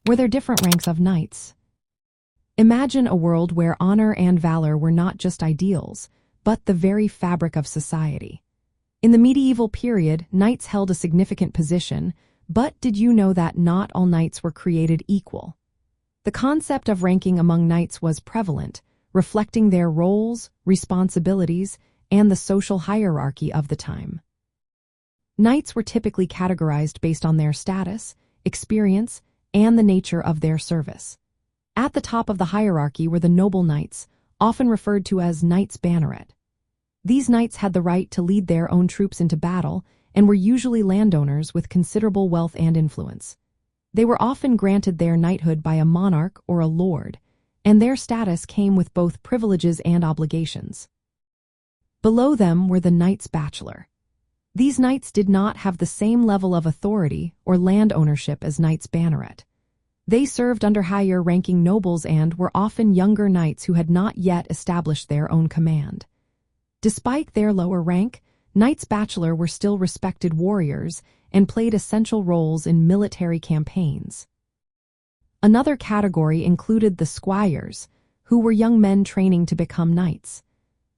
were there different ranks of knights. Imagine a world where honor and valor were not just ideals, but the very fabric of society. In the medieval period, knights held a significant position, but did you know that not all knights were created equal? The concept of ranking among knights was prevalent, reflecting their roles, responsibilities, and the social hierarchy of the time. Knights were typically categorized based on their status, experience, and the nature of their service. At the top of the hierarchy were the noble knights, often referred to as knights banneret. These knights had the right to lead their own troops into battle and were usually landowners with considerable wealth and influence. They were often granted their knighthood by a monarch or a lord, and their status came with both privileges and obligations. Below them were the knights bachelor. These knights did not have the same level of authority or land ownership as knights banneret. They served under higher-ranking nobles and were often younger knights who had not yet established their own command. Despite their lower rank, knights bachelor were still respected warriors and played essential roles in military campaigns. Another category included the squires, who were young men training to become knights.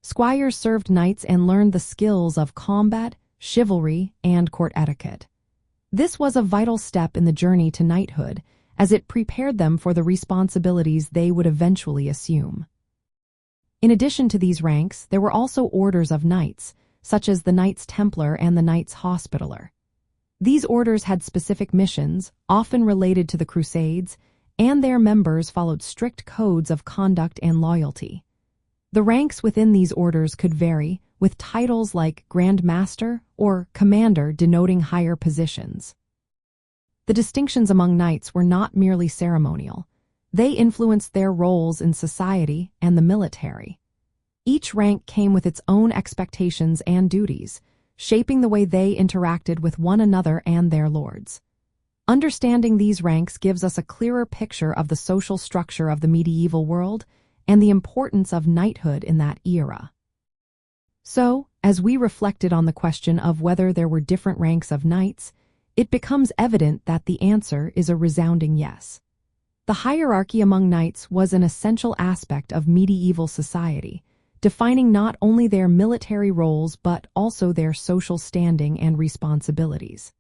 Squires served knights and learned the skills of combat, chivalry, and court etiquette. This was a vital step in the journey to knighthood, as it prepared them for the responsibilities they would eventually assume. In addition to these ranks, there were also orders of knights, such as the Knights Templar and the Knights Hospitaller. These orders had specific missions, often related to the Crusades, and their members followed strict codes of conduct and loyalty. The ranks within these orders could vary, with titles like Grand Master or Commander denoting higher positions. The distinctions among knights were not merely ceremonial. They influenced their roles in society and the military. Each rank came with its own expectations and duties, shaping the way they interacted with one another and their lords. Understanding these ranks gives us a clearer picture of the social structure of the medieval world and the importance of knighthood in that era. So, as we reflected on the question of whether there were different ranks of knights, it becomes evident that the answer is a resounding yes. The hierarchy among knights was an essential aspect of medieval society, defining not only their military roles but also their social standing and responsibilities.